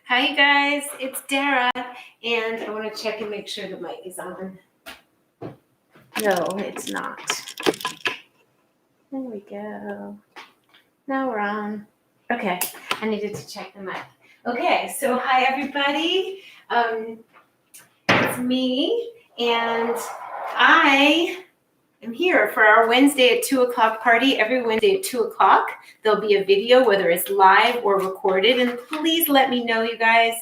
Hi, you guys. It's Dara, and I want to check and make sure the mic is on. No, it's not. There we go. Now we're on. Okay, I needed to check the mic. Okay, so hi, everybody. It's me, and I am here for our Wednesday at 2 o'clock party. Every Wednesday at 2 o'clock, there'll be a video, whether it's live or recorded. And please let me know, you guys.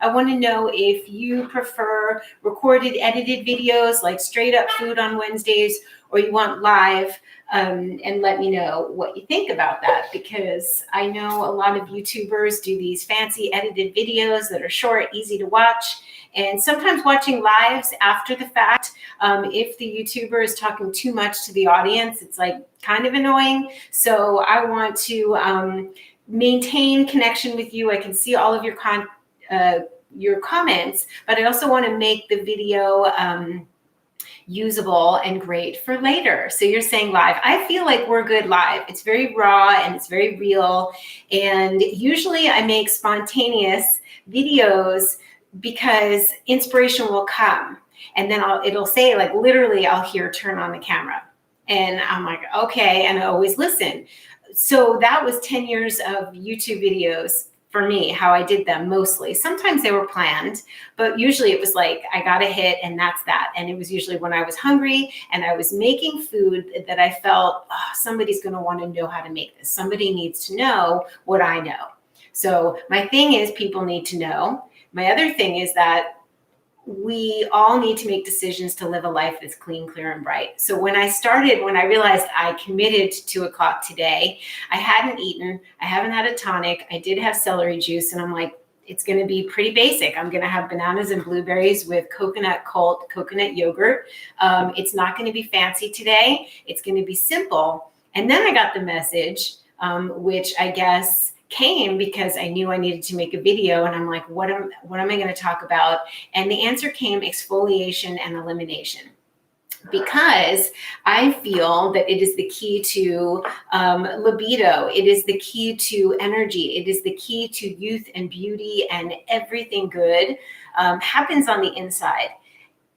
I want to know if you prefer recorded, edited videos like straight up food on Wednesdays, or you want live, and let me know what you think about that, because I know a lot of YouTubers do these fancy edited videos that are short, easy to watch. And sometimes watching lives after the fact, if the YouTuber is talking too much to the audience, it's like kind of annoying. So I want to maintain connection with you. I can see all of your comments, but I also want to make the video usable and great for later. So you're saying live. I feel like we're good live. It's very raw and it's very real. And usually I make spontaneous videos because inspiration will come. And then it'll say, like, literally I'll hear turn on the camera. And I'm like, okay. And I always listen. So that was 10 years of YouTube videos for me, how I did them mostly. Sometimes they were planned, but usually it was like I got a hit and that's that. And it was usually when I was hungry and I was making food that I felt, oh, somebody's going to want to know how to make this. Somebody needs to know what I know. So my thing is, people need to know. My other thing is that we all need to make decisions to live a life that's clean, clear, and bright. So when I realized I committed to 2 o'clock today, I hadn't eaten, I haven't had a tonic, I did have celery juice, and I'm like, it's going to be pretty basic. I'm going to have bananas and blueberries with coconut yogurt. It's not going to be fancy today. It's going to be simple. And then I got the message, which I guess came because I knew I needed to make a video, and I'm like, what am I going to talk about? And the answer came exfoliation and elimination, because I feel that it is the key to libido. It is the key to energy. It is the key to youth and beauty, and everything good happens on the inside.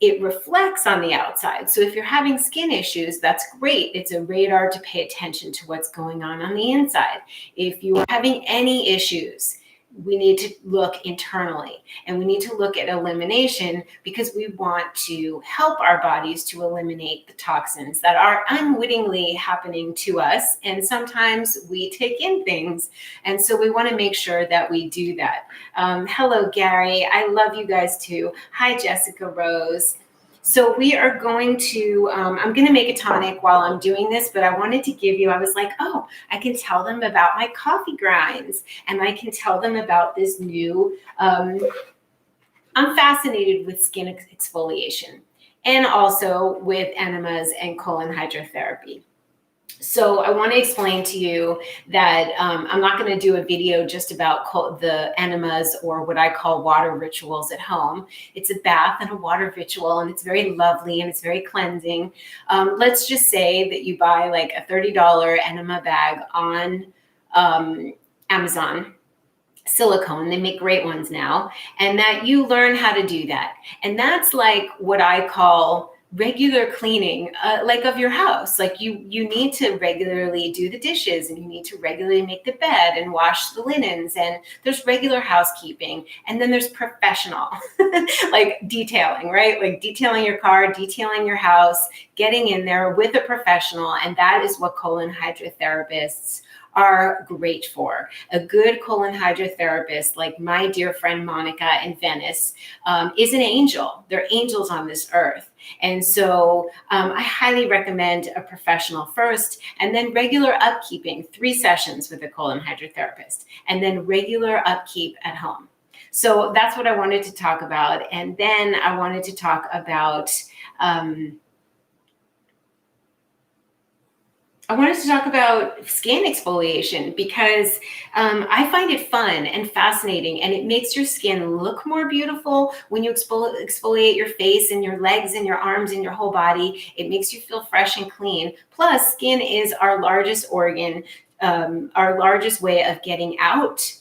It reflects on the outside. So if you're having skin issues, that's great. It's a radar to pay attention to what's going on the inside. If you are having any issues, we need to look internally, and we need to look at elimination, because we want to help our bodies to eliminate the toxins that are unwittingly happening to us. And sometimes we take in things. And so we want to make sure that we do that. Hello, Gary. I love you guys too. Hi, Jessica Rose. So we are going to, I'm going to make a tonic while I'm doing this, but I wanted to give you, I was like, oh, I can tell them about my coffee grinds, and I can tell them about this new, I'm fascinated with skin exfoliation, and also with enemas and colon hydrotherapy. So I want to explain to you that I'm not going to do a video just about the enemas, or what I call water rituals at home. It's a bath and a water ritual, and it's very lovely and it's very cleansing. Let's just say that you buy like a $30 enema bag on Amazon, silicone. They make great ones now, and that you learn how to do that. And that's like what I call regular cleaning, like of your house. Like you need to regularly do the dishes, and you need to regularly make the bed and wash the linens, and there's regular housekeeping. And then there's professional, like detailing, right? Like detailing your car, detailing your house, getting in there with a professional. And that is what colon hydrotherapists are great for. A good colon hydrotherapist, like my dear friend Monica in Venice, is an angel. They're angels on this earth. And so I highly recommend a professional first, and then regular upkeeping, 3 sessions with a colon hydrotherapist, and then regular upkeep at home. So that's what I wanted to talk about. And then I wanted to talk about skin exfoliation, because I find it fun and fascinating, and it makes your skin look more beautiful when you exfoliate your face and your legs and your arms and your whole body. It makes you feel fresh and clean. Plus, skin is our largest organ, our largest way of getting out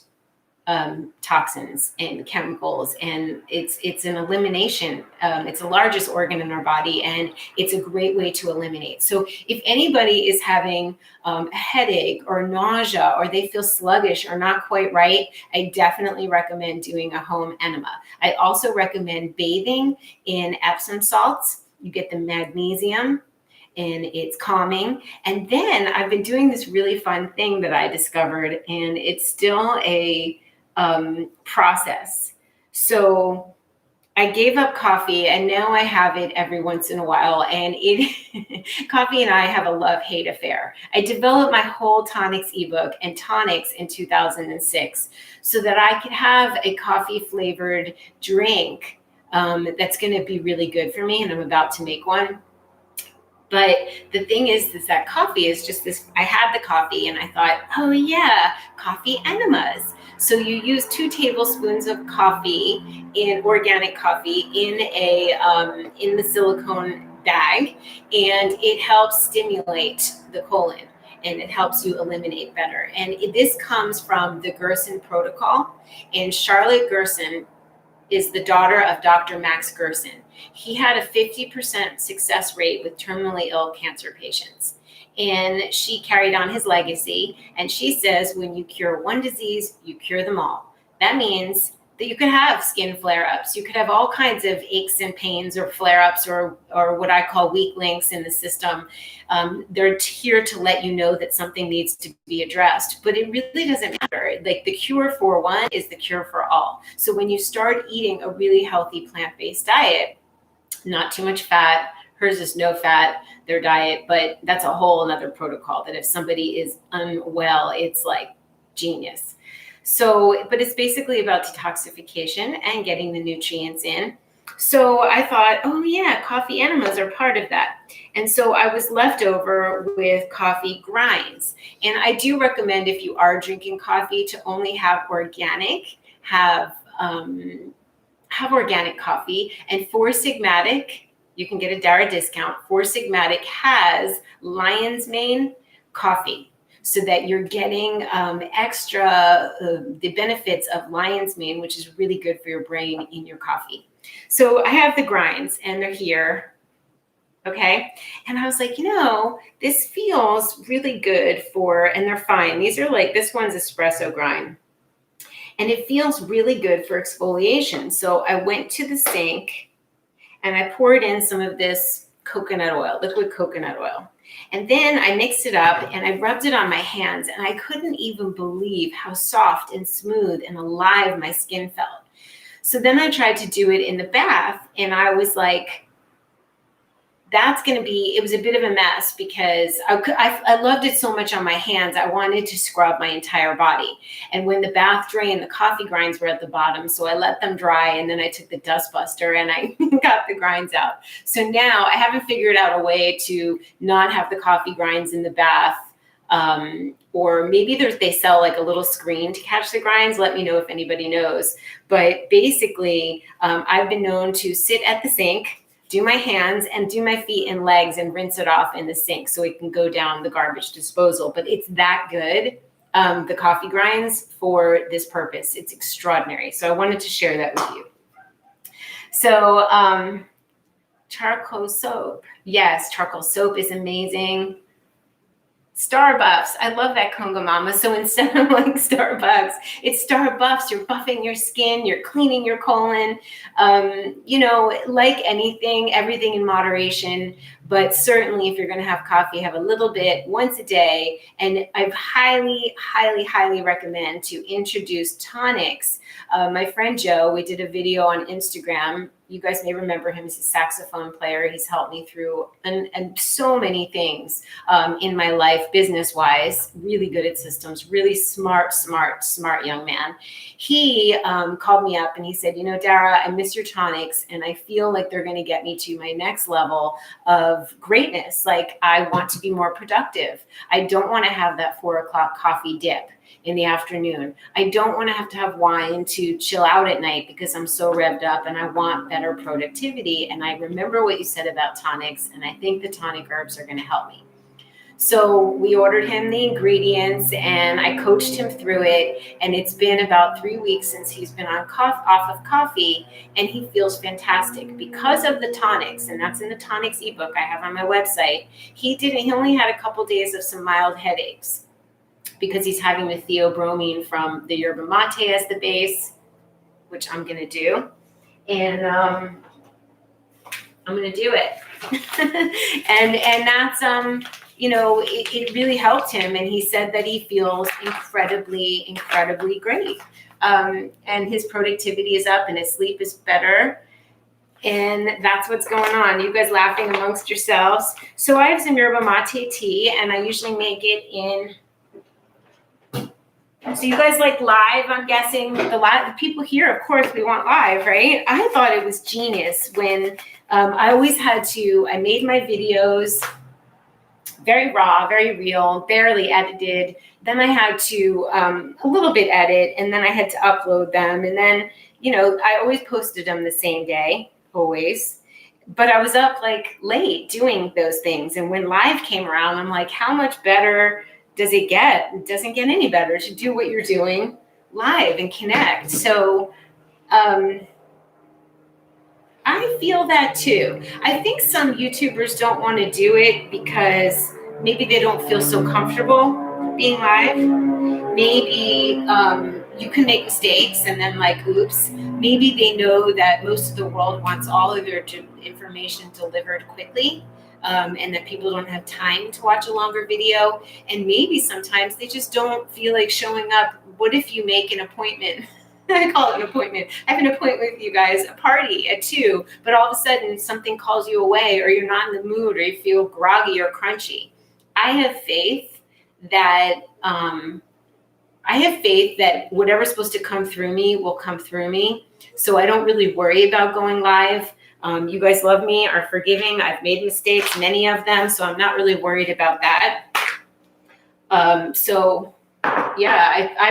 toxins and chemicals, and it's an elimination. It's the largest organ in our body, and it's a great way to eliminate. So if anybody is having a headache or nausea, or they feel sluggish or not quite right, I definitely recommend doing a home enema. I also recommend bathing in Epsom salts. You get the magnesium, and it's calming. And then I've been doing this really fun thing that I discovered, and it's still a process. So I gave up coffee, and now I have it every once in a while. And coffee and I have a love-hate affair. I developed my whole tonics ebook and tonics in 2006 so that I could have a coffee-flavored drink that's going to be really good for me, and I'm about to make one. But the thing is that coffee is just this. I had the coffee and I thought, oh yeah, coffee enemas. So you use 2 tablespoons of coffee, in organic coffee, in the silicone bag, and it helps stimulate the colon, and it helps you eliminate better. And this comes from the Gerson protocol, and Charlotte Gerson is the daughter of Dr. Max Gerson. He had a 50% success rate with terminally ill cancer patients. And she carried on his legacy. And she says, when you cure one disease, you cure them all. That means that you could have skin flare-ups. You could have all kinds of aches and pains or flare-ups, or what I call weak links in the system. They're here to let you know that something needs to be addressed, but it really doesn't matter. Like, the cure for one is the cure for all. So when you start eating a really healthy plant-based diet, not too much fat, hers is no fat, their diet, but that's a whole another protocol that if somebody is unwell, it's like genius. So, but it's basically about detoxification and getting the nutrients in. So I thought, oh yeah, coffee enemas are part of that. And so I was left over with coffee grinds. And I do recommend, if you are drinking coffee, to only have organic, have organic coffee. And Four Sigmatic, you can get a DARA discount. Four Sigmatic has lion's mane coffee, so that you're getting extra the benefits of lion's mane, which is really good for your brain, in your coffee. So I have the grinds, and they're here. Okay. And I was like, this feels really good and they're fine. These are like, this one's espresso grind, and it feels really good for exfoliation. So I went to the sink and I poured in some of this coconut oil, liquid coconut oil. And then I mixed it up and I rubbed it on my hands, and I couldn't even believe how soft and smooth and alive my skin felt. So then I tried to do it in the bath, and I was like, it was a bit of a mess, because I loved it so much on my hands. I wanted to scrub my entire body. And when the bath drained, the coffee grinds were at the bottom. So I let them dry, and then I took the dust buster and I got the grinds out. So now I haven't figured out a way to not have the coffee grinds in the bath. Or maybe they sell like a little screen to catch the grinds. Let me know if anybody knows. But basically, I've been known to sit at the sink, do my hands, and do my feet and legs, and rinse it off in the sink so it can go down the garbage disposal. But it's that good, the coffee grinds, for this purpose. It's extraordinary. So I wanted to share that with you. So charcoal soap. Yes, charcoal soap is amazing. Starbucks. I love that Conga Mama. So instead of like Starbucks, it's Starbucks. You're buffing your skin. You're cleaning your colon. Like anything, everything in moderation. But certainly, if you're going to have coffee, have a little bit once a day. And I highly, highly, highly recommend to introduce tonics. My friend Joe, we did a video on Instagram. You guys may remember him. He's a saxophone player. He's helped me through and so many things in my life, business-wise. Really good at systems. Really smart young man. He called me up and he said, Dara, I miss your tonics, and I feel like they're going to get me to my next level of greatness. Like, I want to be more productive. I don't want to have that 4 o'clock coffee dip in the afternoon. I don't want to have wine to chill out at night because I'm so revved up, and I want better productivity. And I remember what you said about tonics, and I think the tonic herbs are going to help me. So we ordered him the ingredients and I coached him through it. And it's been about 3 weeks since he's been on off of coffee, and he feels fantastic because of the tonics. And that's in the tonics ebook I have on my website. He only had a couple days of some mild headaches because he's having the theobromine from the yerba mate as the base, which I'm going to do. And I'm going to do it. and that's, it really helped him. And he said that he feels incredibly, incredibly great. And his productivity is up and his sleep is better. And that's what's going on. You guys laughing amongst yourselves. So I have some yerba mate tea, and I usually make it in. So you guys like live, I'm guessing. The people here, of course, we want live, right? I thought it was genius when I made my videos very raw, very real, barely edited. Then I had to a little bit edit, and then I had to upload them. And then, I always posted them the same day, always. But I was up like late doing those things. And when live came around, I'm like, how much better does it get? It doesn't get any better to do what you're doing live and connect. So I feel that too. I think some YouTubers don't want to do it because maybe they don't feel so comfortable being live. Maybe you can make mistakes and then like, oops. Maybe they know that most of the world wants all of their information delivered quickly. And that people don't have time to watch a longer video. And maybe sometimes they just don't feel like showing up. What if you make an appointment? I call it an appointment. I have an appointment with you guys, a party at 2, but all of a sudden something calls you away, or you're not in the mood, or you feel groggy or crunchy. I have faith that whatever's supposed to come through me will come through me. So I don't really worry about going live. You guys love me, are forgiving. I've made mistakes, many of them, so I'm not really worried about that. I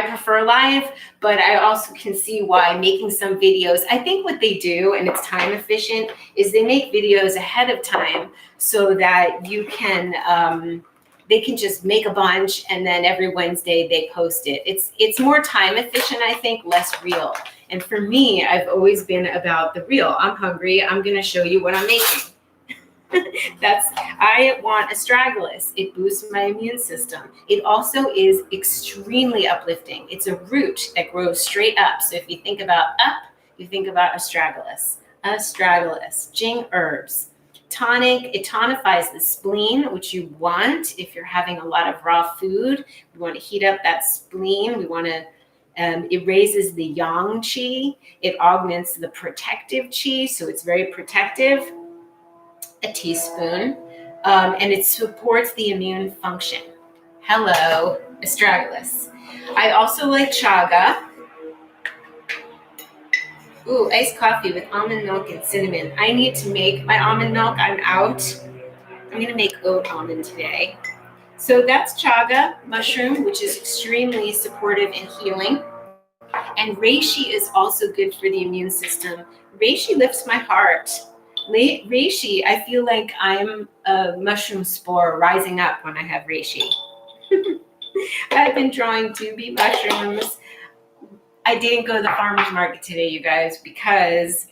prefer live, but I also can see why making some videos, I think what they do, and it's time efficient, is they make videos ahead of time so that you can, they can just make a bunch and then every Wednesday they post it. It's more time efficient, I think, less real. And for me, I've always been about the real. I'm hungry. I'm going to show you what I'm making. I want astragalus. It boosts my immune system. It also is extremely uplifting. It's a root that grows straight up. So if you think about up, you think about astragalus. Astragalus, Jing herbs. Tonic, it tonifies the spleen, which you want if you're having a lot of raw food. We want to heat up that spleen. We want to, it raises the yang qi. It augments the protective qi, so it's very protective. A teaspoon, and it supports the immune function. Hello, astragalus. I also like chaga. Ooh, iced coffee with almond milk and cinnamon. I need to make my almond milk. I'm out. I'm going to make oat almond today. So that's chaga mushroom, which is extremely supportive and healing. And reishi is also good for the immune system. Reishi lifts my heart. Reishi, I feel like I'm a mushroom spore rising up when I have reishi. I've been drawing doobie mushrooms. I didn't go to the farmer's market today, you guys, because,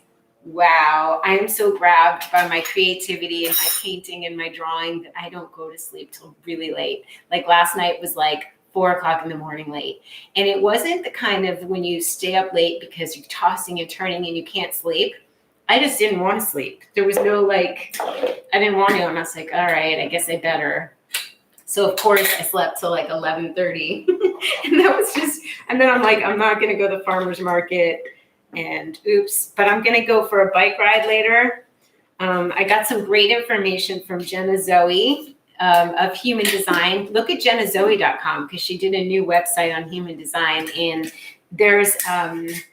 wow, I am so grabbed by my creativity and my painting and my drawing that I don't go to sleep till really late. Like last night was like 4 o'clock in the morning late. And it wasn't the kind of when you stay up late because you're tossing and turning and you can't sleep. I just didn't want to sleep. There was no I didn't want to. And I was like, all right, I guess I better. So of course I slept till like 11:30. And that was just, and then I'm like, I'm not going to go to the farmer's market and oops, but I'm going to go for a bike ride later. I got some great information from Jenna Zoe of Human Design. Look at jennazoe.com because she did a new website on human design. And there's, I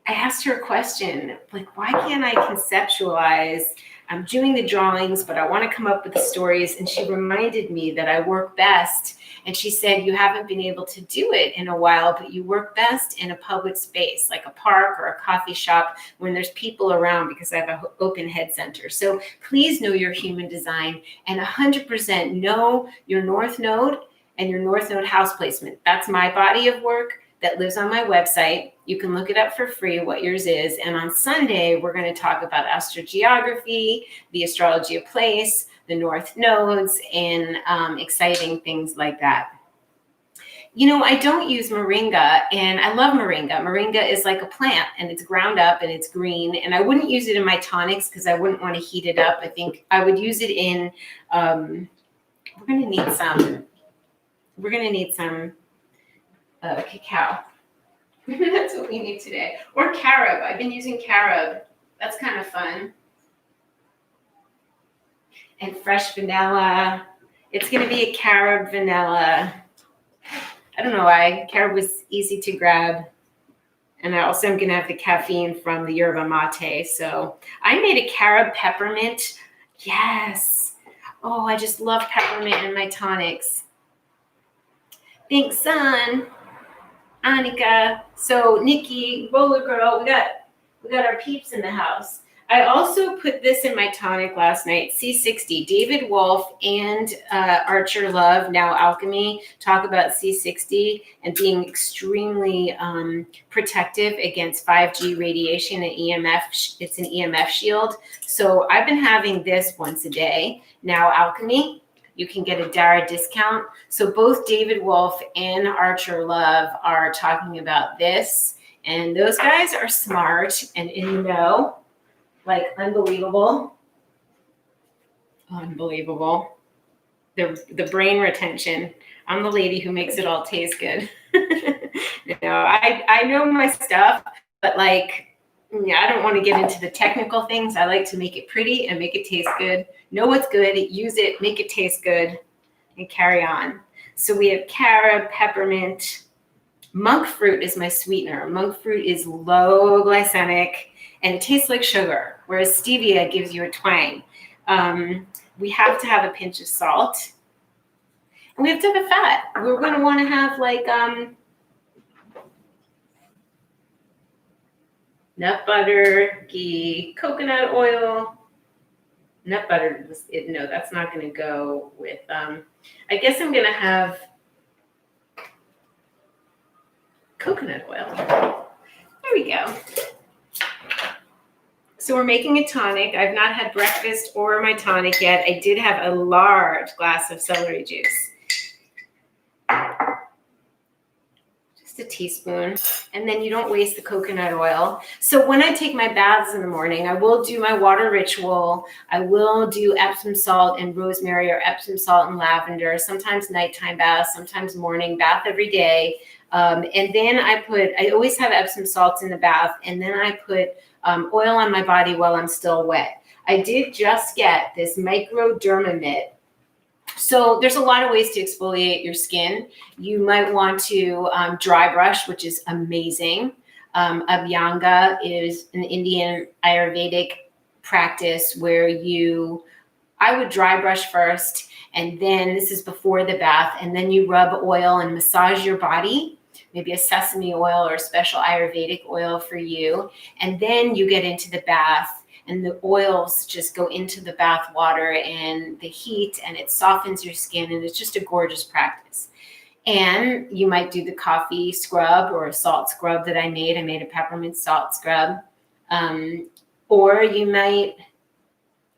asked her a question, like, why can't I conceptualize I'm doing the drawings, but I want to come up with the stories. And she reminded me that I work best. And she said, you haven't been able to do it in a while, but you work best in a public space, like a park or a coffee shop, when there's people around, because I have an open head center. So please know your human design and 100% know your North Node and your North Node house placement. That's my body of work that lives on my website. You can look it up for free, what yours is. And on Sunday, we're going to talk about astrogeography, the astrology of place, the North Nodes, and exciting things like that. You know, I don't use moringa, and I love moringa. Moringa is like a plant, and it's ground up, and it's green. And I wouldn't use it in my tonics because I wouldn't want to heat it up. I think I would use it in, we're going to need some cacao. That's what we need today. Or carob. I've been using carob. That's kind of fun. And fresh vanilla. It's going to be a carob vanilla. I don't know why. Carob was easy to grab. And I also am going to have the caffeine from the yerba mate. So I made a carob peppermint. Yes. Oh, I just love peppermint in my tonics. Thanks, son. Annika. So Nikki, Roller Girl, we got our peeps in the house. I also put this in my tonic last night, C60. David Wolf and Archer Love, now Alchemy, talk about C60 and being extremely protective against 5G radiation and EMF. It's an EMF shield. So I've been having this once a day. Now Alchemy, you can get a DARA discount. So both David Wolf and Archer Love are talking about this. And those guys are smart and in the know, like unbelievable. Unbelievable. The brain retention. I'm the lady who makes it all taste good. You know, I know my stuff, but like, yeah, I don't want to get into the technical things. I like to make it pretty and make it taste good. Know what's good, use it, make it taste good, and carry on. So we have carob, peppermint. Monk fruit is my sweetener. Monk fruit is low glycemic, and it tastes like sugar, whereas stevia gives you a twang. We have to have a pinch of salt, and we have to have a fat. We're going to want to have like nut butter, ghee, coconut oil. Nut butter, no, that's not going to go with, I guess I'm going to have coconut oil. There we go. So we're making a tonic. I've not had breakfast or my tonic yet. I did have a large glass of celery juice. A teaspoon, and then you don't waste the coconut oil. So when I take my baths in the morning, I will do my water ritual. I will do Epsom salt and rosemary, or Epsom salt and lavender, sometimes nighttime bath, sometimes morning bath every day. And then I always have Epsom salts in the bath, and then I put oil on my body while I'm still wet. I did just get this microderma mitt. So there's a lot of ways to exfoliate your skin. You might want to dry brush, which is amazing. Abhyanga is an Indian Ayurvedic practice where I would dry brush first, and then this is before the bath, and then you rub oil and massage your body, maybe a sesame oil or a special Ayurvedic oil for you. And then you get into the bath, and the oils just go into the bath water and the heat, and it softens your skin, and it's just a gorgeous practice. And you might do the coffee scrub or a salt scrub that I made. I made a peppermint salt scrub. Or you might,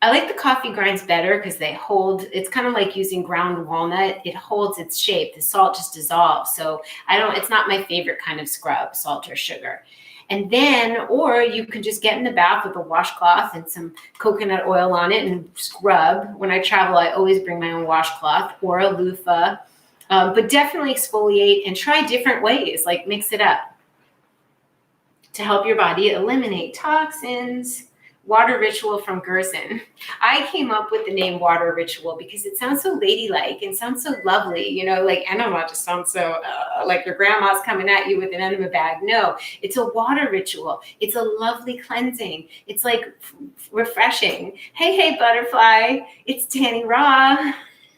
I like the coffee grinds better because they hold, it's kind of like using ground walnut. It holds its shape. The salt just dissolves. So it's not my favorite kind of scrub, salt or sugar. And then, or you can just get in the bath with a washcloth and some coconut oil on it and scrub. When I travel, I always bring my own washcloth or a loofah. But definitely exfoliate and try different ways, like mix it up to help your body eliminate toxins. Water Ritual from Gerson. I came up with the name Water Ritual because it sounds so ladylike and sounds so lovely. You know, like enema just sounds so like your grandma's coming at you with an enema bag. No, it's a water ritual. It's a lovely cleansing. It's like refreshing. Hey, butterfly. It's Tanny Raw.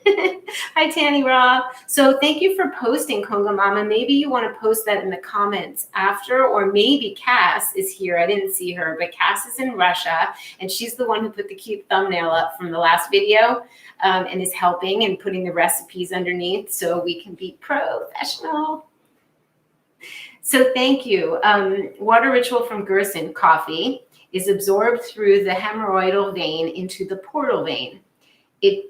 Hi, Tanny Raw. So thank you for posting, Conga Mama. Maybe you want to post that in the comments after, or maybe Cass is here. I didn't see her, but Cass is in Russia, and she's the one who put the cute thumbnail up from the last video and is helping and putting the recipes underneath so we can be professional. So thank you. Water Ritual from Gerson. Coffee is absorbed through the hemorrhoidal vein into the portal vein. It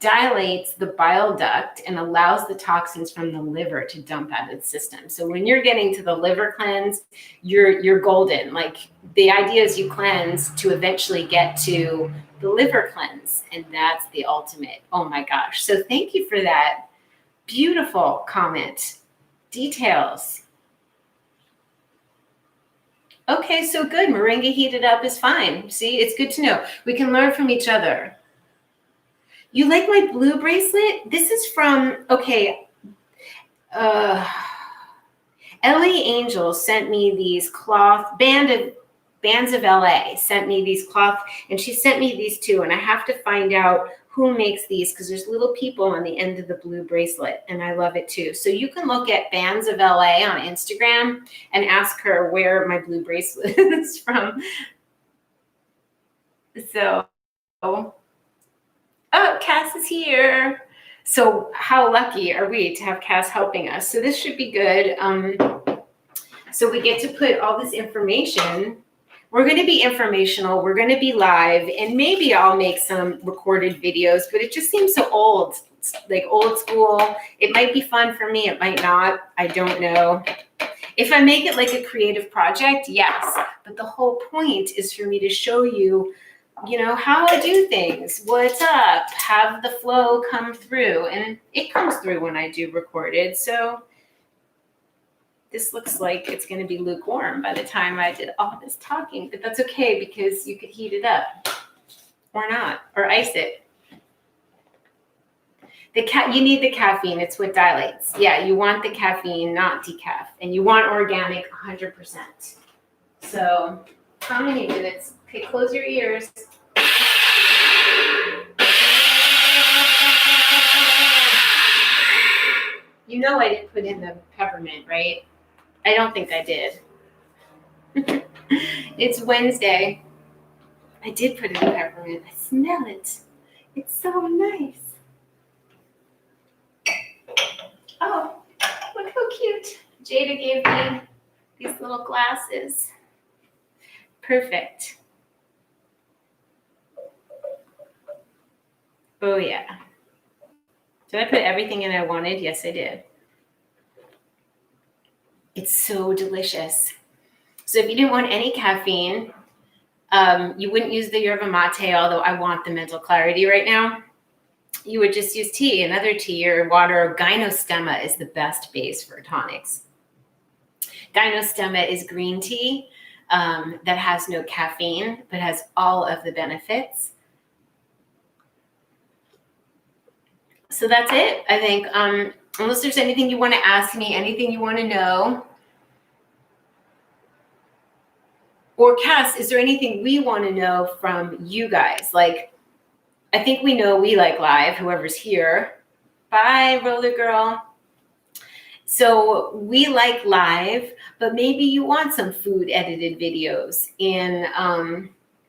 dilates the bile duct and allows the toxins from the liver to dump out of the system. So when you're getting to the liver cleanse, you're golden. Like the idea is you cleanse to eventually get to the liver cleanse, and that's the ultimate. Oh my gosh. So thank you for that beautiful comment. Details. Okay, so good. Moringa heated up is fine. See, it's good to know. We can learn from each other. You like my blue bracelet? This is from, okay, Ellie Angel sent me these cloth, Bands of LA sent me these cloth, and she sent me these too, and I have to find out who makes these because there's little people on the end of the blue bracelet, and I love it too. So you can look at Bands of LA on Instagram and ask her where my blue bracelet is from. So, oh, Cass is here. So how lucky are we to have Cass helping us? So this should be good. So we get to put all this information. We're going to be informational. We're going to be live, and maybe I'll make some recorded videos, but it just seems so old, like old school. It might be fun for me. It might not. I don't know. If I make it like a creative project, yes. But the whole point is for me to show you, you know, how I do things, what's up, have the flow come through. And it comes through when I do recorded. So this looks like it's going to be lukewarm by the time I did all this talking, but that's okay because you could heat it up or not, or ice it. You need the caffeine. It's what dilates. Yeah, you want the caffeine, not decaf. And you want organic 100%. So how many minutes? Okay, close your ears. You know I didn't put in the peppermint, right? I don't think I did. It's Wednesday. I did put in the peppermint. I smell it. It's so nice. Oh, look how cute. Jada gave me these little glasses. Perfect. Oh, yeah. Did I put everything in I wanted? Yes, I did. It's so delicious. So if you didn't want any caffeine, you wouldn't use the yerba mate, although I want the mental clarity right now. You would just use tea, another tea or water. Gynostemma is the best base for tonics. Gynostemma is green tea that has no caffeine, but has all of the benefits. So that's it, I think. Unless there's anything you want to ask me, anything you want to know. Or Cass, is there anything we want to know from you guys? Like, I think we know we like live, whoever's here. Bye, roller girl. So we like live, but maybe you want some food edited videos. And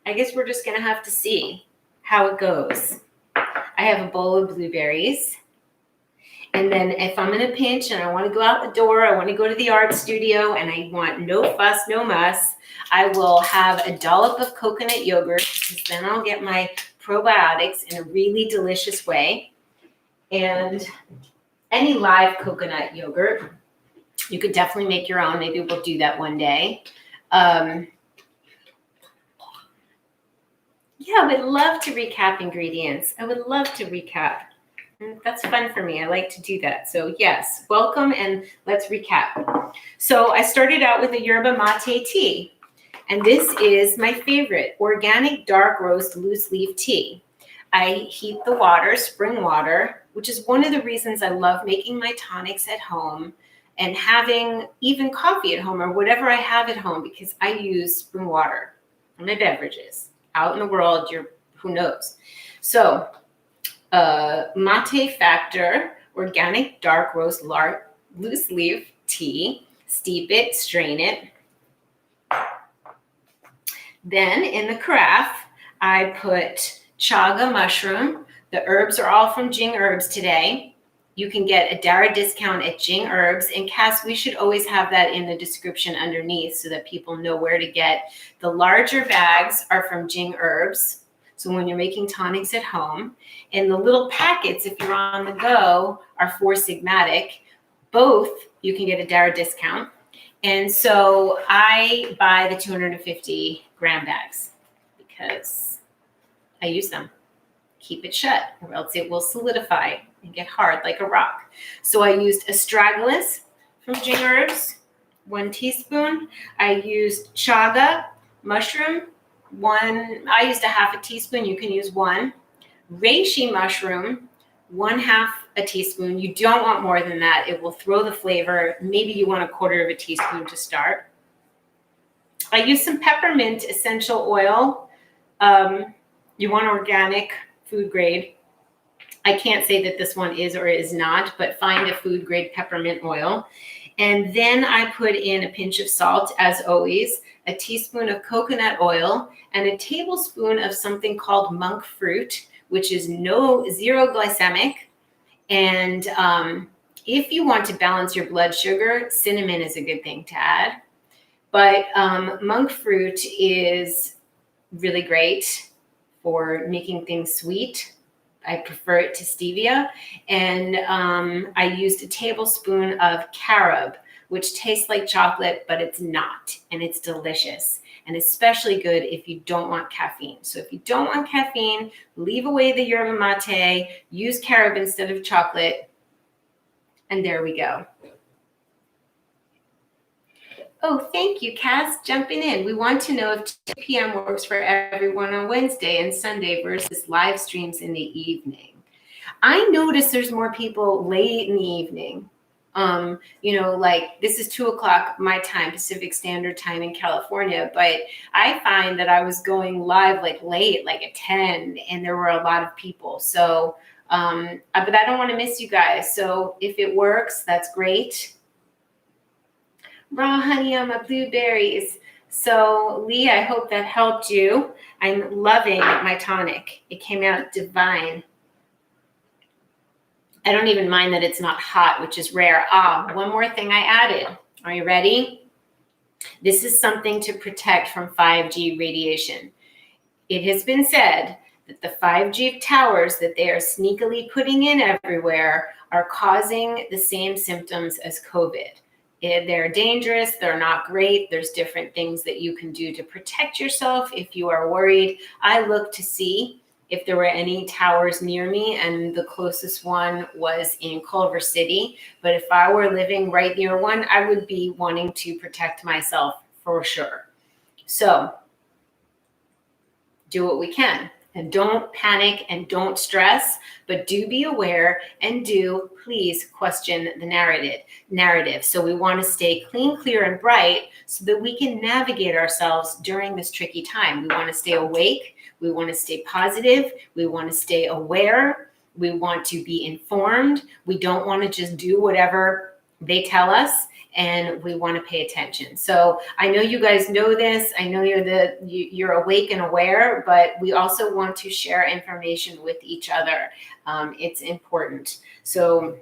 I guess we're just going to have to see how it goes. I have a bowl of blueberries. And then if I'm in a pinch and I want to go out the door, I want to go to the art studio and I want no fuss, no muss, I will have a dollop of coconut yogurt because then I'll get my probiotics in a really delicious way. And any live coconut yogurt, you could definitely make your own. Maybe we'll do that one day. Yeah, I would love to recap ingredients. I would love to recap. That's fun for me. I like to do that. So yes, welcome and let's recap. So I started out with a yerba mate tea. And this is my favorite, organic dark roast loose leaf tea. I heat the water, spring water, which is one of the reasons I love making my tonics at home and having even coffee at home or whatever I have at home, because I use spring water in my beverages. Out in the world, who knows? So, Mate Factor organic dark roast loose leaf tea. Steep it, strain it. Then in the carafe, I put chaga mushroom. The herbs are all from Jing Herbs today. You can get a DARA discount at Jing Herbs. And Cass, we should always have that in the description underneath so that people know where to get. The larger bags are from Jing Herbs. So when you're making tonics at home, and the little packets, if you're on the go, are 4-Sigmatic. Both you can get a DARA discount. And so I buy the 250 gram bags because I use them. Keep it shut, or else it will solidify and get hard like a rock. So I used astragalus from Jing Herbs, 1 teaspoon. I used chaga mushroom, I used a half a teaspoon. You can use 1. Reishi mushroom, 1/2 a teaspoon. You don't want more than that. It will throw the flavor. Maybe you want 1/4 of a teaspoon to start. I use some peppermint essential oil. You want organic, food grade. I can't say that this one is or is not, but find a food grade peppermint oil. And then I put in a pinch of salt, as always, a teaspoon of coconut oil, and a tablespoon of something called monk fruit, which is zero glycemic. And if you want to balance your blood sugar, cinnamon is a good thing to add. But monk fruit is really great for making things sweet. I prefer it to stevia. And I used a tablespoon of carob, which tastes like chocolate, but it's not. And it's delicious. And especially good if you don't want caffeine. So if you don't want caffeine, leave away the yerba mate, use carob instead of chocolate. And there we go. Oh, thank you, Cass, jumping in. We want to know if 2 p.m. works for everyone on Wednesday and Sunday versus live streams in the evening. I notice there's more people late in the evening. Like this is 2 o'clock my time, Pacific Standard Time in California, but I find that I was going live like late, like at 10, and there were a lot of people. So, but I don't want to miss you guys. So if it works, that's great. Raw honey on my blueberries. So Lee, I hope that helped you. I'm loving my tonic. It came out divine. I don't even mind that it's not hot, which is rare. One more thing I added. Are you ready? This is something to protect from 5G radiation. It has been said that the 5G towers that they are sneakily putting in everywhere are causing the same symptoms as COVID. They're dangerous. They're not great. There's different things that you can do to protect yourself if you are worried. I looked to see if there were any towers near me, and the closest one was in Culver City. But if I were living right near one, I would be wanting to protect myself for sure. So do what we can. And don't panic and don't stress, but do be aware and do please question the narrative. So we want to stay clean, clear, and bright so that we can navigate ourselves during this tricky time. We want to stay awake. We want to stay positive. We want to stay aware. We want to be informed. We don't want to just do whatever they tell us. And we want to pay attention. So I know you guys know this. I know you're awake and aware, but we also want to share information with each other. It's important. So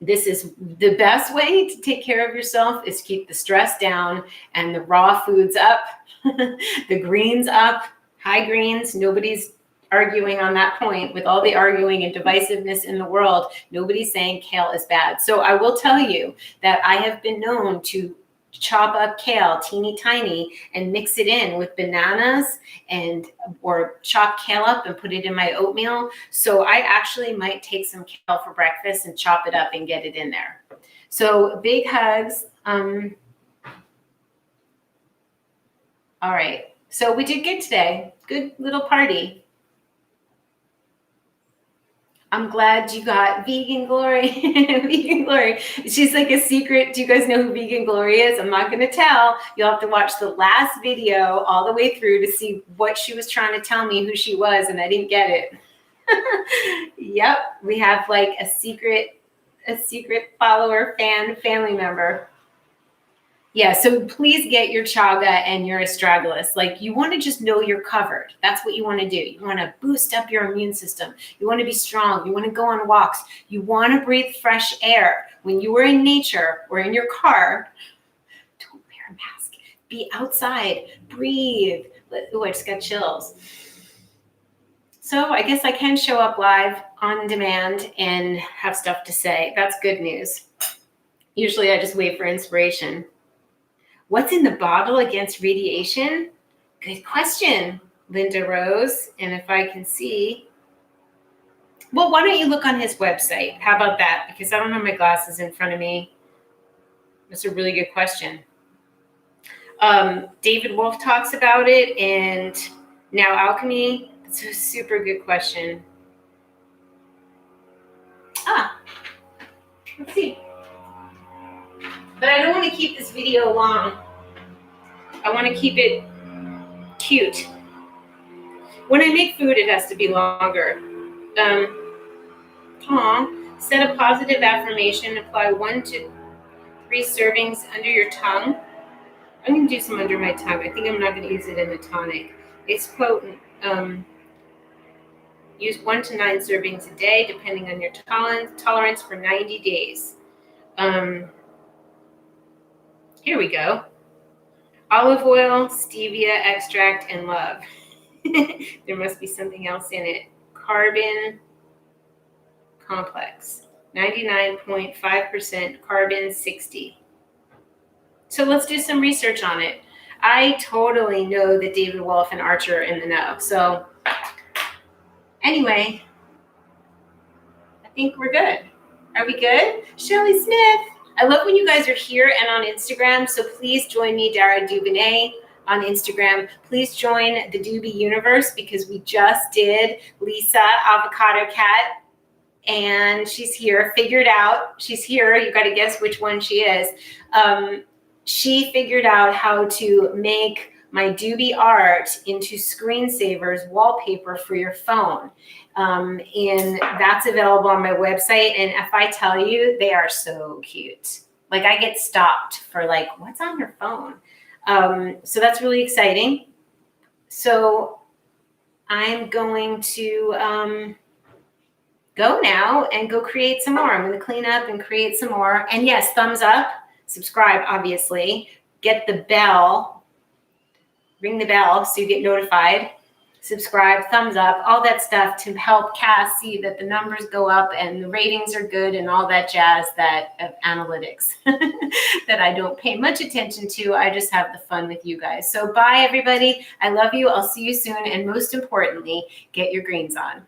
this is the best way to take care of yourself is keep the stress down and the raw foods up, the greens up, high greens. Nobody's arguing on that point. With all the arguing and divisiveness in the world, nobody's saying kale is bad. So I will tell you that I have been known to chop up kale teeny tiny and mix it in with bananas or chop kale up and put it in my oatmeal. So I actually might take some kale for breakfast and chop it up and get it in there. So big hugs. All right. So we did good today. Good little party. I'm glad you got Vegan Glory. Vegan Glory. She's like a secret. Do you guys know who Vegan Glory is? I'm not going to tell. You'll have to watch the last video all the way through to see what she was trying to tell me who she was, and I didn't get it. Yep. We have like a secret follower, family member. Yeah, so please get your chaga and your astragalus. Like, you want to just know you're covered. That's what you want to do. You want to boost up your immune system. You want to be strong. You want to go on walks. You want to breathe fresh air. When you are in nature or in your car, don't wear a mask. Be outside. Breathe. Oh, I just got chills. So I guess I can show up live on demand and have stuff to say. That's good news. Usually I just wait for inspiration. What's in the bottle against radiation? Good question, Linda Rose. And if I can see, well, why don't you look on his website? How about that? Because I don't have my glasses in front of me. That's a really good question. David Wolf talks about it, and now Alchemy. It's a super good question. Let's see. But I don't want to keep this video long. I want to keep it cute. When I make food, it has to be longer. Set a positive affirmation. Apply 1 to 3 servings under your tongue. I'm going to do some under my tongue. I think I'm not going to use it in the tonic. It's potent. Use 1 to 9 servings a day, depending on your tolerance for 90 days. Here we go. Olive oil, stevia extract, and love. There must be something else in it. Carbon complex. 99.5% carbon 60. So let's do some research on it. I totally know that David Wolf and Archer are in the know. So anyway, I think we're good. Are we good? Shelly Smith. I love when you guys are here and on Instagram, so please join me, Dara Dubinet, on Instagram. Please join the Doobie universe because we just did Lisa Avocado Cat, and she's here, figured out, she's here, you got to guess which one she is. She figured out how to make my Doobie art into screensavers, wallpaper for your phone. And that's available on my website. And if I tell you, they are so cute. Like, I get stopped for like, what's on your phone? So that's really exciting. So I'm going to go now and go create some more. I'm going to clean up and create some more. And yes, thumbs up, subscribe, obviously. Get the bell, ring the bell so you get notified. Subscribe, thumbs up, all that stuff to help Cass see that the numbers go up and the ratings are good and all that jazz that of analytics that I don't pay much attention to. I just have the fun with you guys. So bye, everybody. I love you. I'll see you soon. And most importantly, get your greens on.